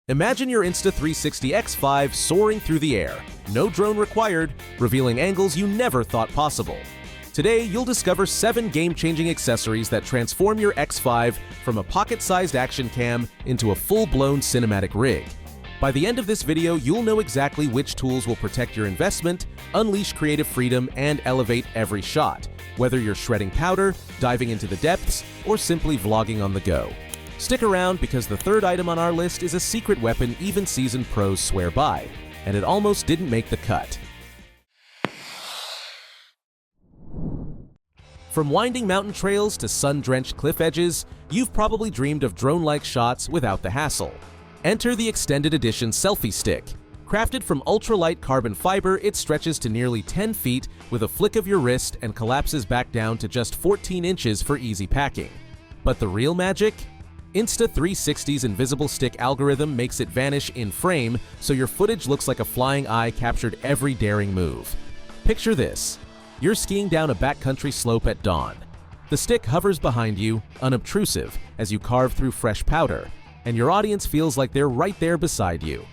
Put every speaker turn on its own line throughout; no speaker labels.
Imagine your Insta360 X5 soaring through the air, no drone required, revealing angles you never thought possible. Today, you'll discover 7 game-changing accessories that transform your X5 from a pocket-sized action cam into a full-blown cinematic rig. By the end of this video, you'll know exactly which tools will protect your investment, unleash creative freedom, and elevate every shot, whether you're shredding powder, diving into the depths, or simply vlogging on the go. Stick around because the third item on our list is a secret weapon even seasoned pros swear by, and it almost didn't make the cut. From winding mountain trails to sun-drenched cliff edges, you've probably dreamed of drone-like shots without the hassle. Enter the extended edition selfie stick. Crafted from ultralight carbon fiber, it stretches to nearly 10 feet with a flick of your wrist and collapses back down to just 14 inches for easy packing. But the real magic? Insta360's invisible stick algorithm makes it vanish in frame, so your footage looks like a flying eye captured every daring move. Picture this. You're skiing down a backcountry slope at dawn. The stick hovers behind you, unobtrusive, as you carve through fresh powder, and your audience feels like they're right there beside you.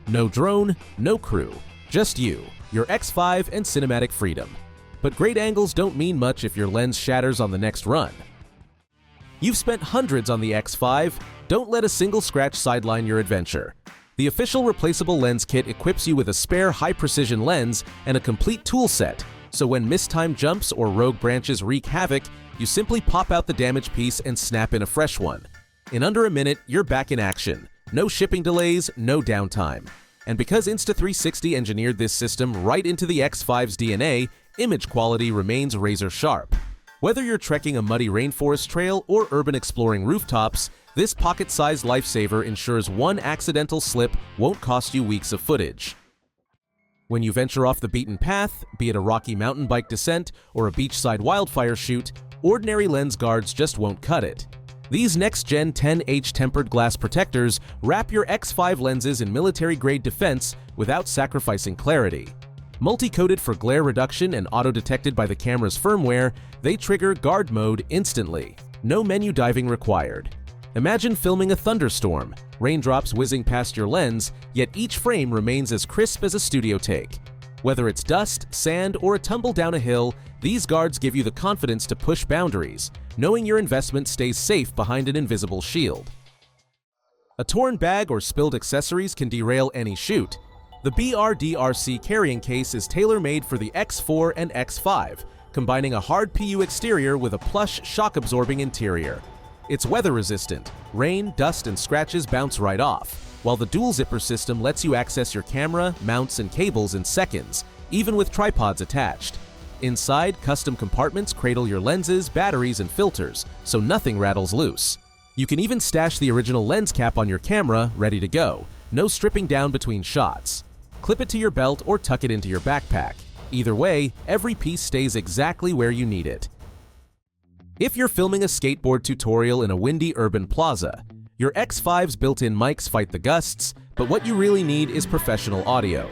No drone, no crew, just you, your X5 and cinematic freedom. But great angles don't mean much if your lens shatters on the next run. You've spent hundreds on the X5, don't let a single scratch sideline your adventure. The official replaceable lens kit equips you with a spare high-precision lens and a complete tool set, so when mistimed jumps or rogue branches wreak havoc, you simply pop out the damaged piece and snap in a fresh one. In under a minute, you're back in action. No shipping delays, no downtime. And because Insta360 engineered this system right into the X5's DNA, image quality remains razor sharp. Whether you're trekking a muddy rainforest trail or urban exploring rooftops, this pocket-sized lifesaver ensures one accidental slip won't cost you weeks of footage. When you venture off the beaten path, be it a rocky mountain bike descent or a beachside wildfire shoot, ordinary lens guards just won't cut it. These next-gen 10H tempered glass protectors wrap your X5 lenses in military-grade defense without sacrificing clarity. Multi-coated for glare reduction and auto-detected by the camera's firmware, they trigger guard mode instantly. No menu diving required. Imagine filming a thunderstorm, raindrops whizzing past your lens, yet each frame remains as crisp as a studio take. Whether it's dust, sand, or a tumble down a hill, these guards give you the confidence to push boundaries, knowing your investment stays safe behind an invisible shield. A torn bag or spilled accessories can derail any shoot. The BRDRC carrying case is tailor-made for the X4 and X5, combining a hard PU exterior with a plush, shock-absorbing interior. It's weather-resistant. Rain, dust, and scratches bounce right off, while the dual-zipper system lets you access your camera, mounts, and cables in seconds, even with tripods attached. Inside, custom compartments cradle your lenses, batteries, and filters, so nothing rattles loose. You can even stash the original lens cap on your camera, ready to go. No stripping down between shots. Clip it to your belt or tuck it into your backpack. Either way, every piece stays exactly where you need it. If you're filming a skateboard tutorial in a windy urban plaza, your X5's built-in mics fight the gusts, but what you really need is professional audio.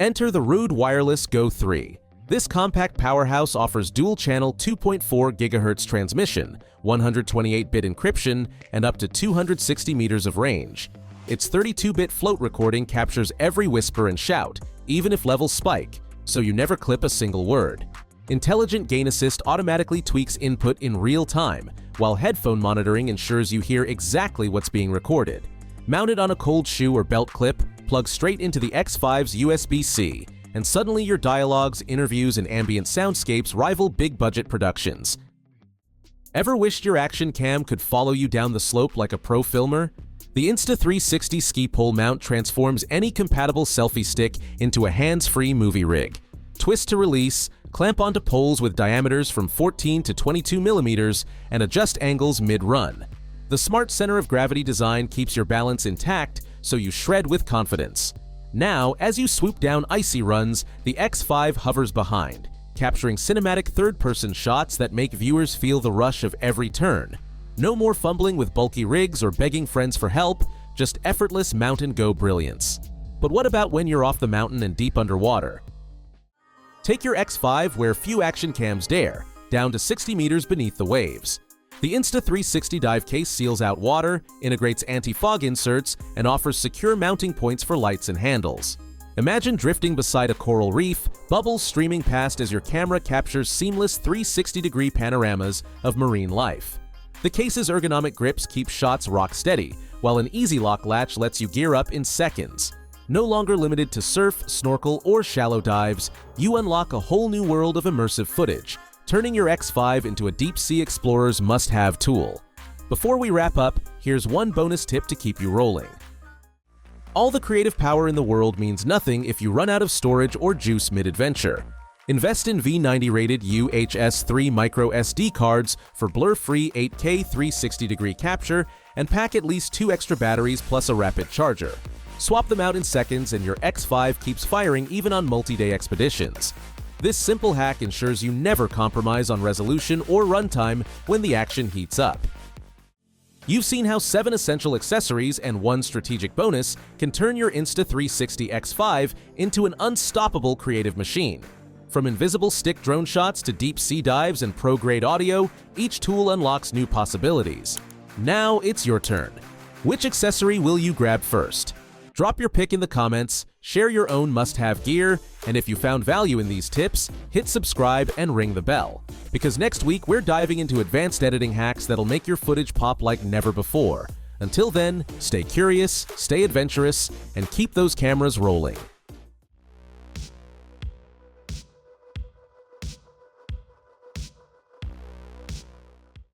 Enter the Rode Wireless Go 3. This compact powerhouse offers dual-channel 2.4 GHz transmission, 128-bit encryption, and up to 260 meters of range. Its 32-bit float recording captures every whisper and shout, even if levels spike, so you never clip a single word. Intelligent Gain Assist automatically tweaks input in real time, while headphone monitoring ensures you hear exactly what's being recorded. Mounted on a cold shoe or belt clip, plug straight into the X5's USB-C, and suddenly your dialogues, interviews, and ambient soundscapes rival big-budget productions. Ever wished your action cam could follow you down the slope like a pro filmer? The Insta360 ski pole mount transforms any compatible selfie stick into a hands-free movie rig. Twist to release, clamp onto poles with diameters from 14 to 22 millimeters, and adjust angles mid-run. The smart center of gravity design keeps your balance intact, so you shred with confidence. Now, as you swoop down icy runs, the X5 hovers behind, capturing cinematic third-person shots that make viewers feel the rush of every turn. No more fumbling with bulky rigs or begging friends for help, just effortless mount-and-go brilliance. But what about when you're off the mountain and deep underwater? Take your X5 where few action cams dare, down to 60 meters beneath the waves. The Insta360 dive case seals out water, integrates anti-fog inserts, and offers secure mounting points for lights and handles. Imagine drifting beside a coral reef, bubbles streaming past as your camera captures seamless 360-degree panoramas of marine life. The case's ergonomic grips keep shots rock steady, while an easy lock latch lets you gear up in seconds. No longer limited to surf, snorkel, or shallow dives, you unlock a whole new world of immersive footage, turning your X5 into a deep-sea explorer's must-have tool. Before we wrap up, here's one bonus tip to keep you rolling. All the creative power in the world means nothing if you run out of storage or juice mid-adventure. Invest in V90-rated UHS-3 micro SD cards for blur-free 8K 360-degree capture and pack at least 2 extra batteries plus a rapid charger. Swap them out in seconds and your X5 keeps firing even on multi-day expeditions. This simple hack ensures you never compromise on resolution or runtime when the action heats up. You've seen how 7 essential accessories and 1 strategic bonus can turn your Insta360 X5 into an unstoppable creative machine. From invisible stick drone shots to deep sea dives and pro-grade audio, each tool unlocks new possibilities. Now it's your turn. Which accessory will you grab first? Drop your pick in the comments, share your own must-have gear, and if you found value in these tips, hit subscribe and ring the bell. Because next week we're diving into advanced editing hacks that'll make your footage pop like never before. Until then, stay curious, stay adventurous, and keep those cameras rolling.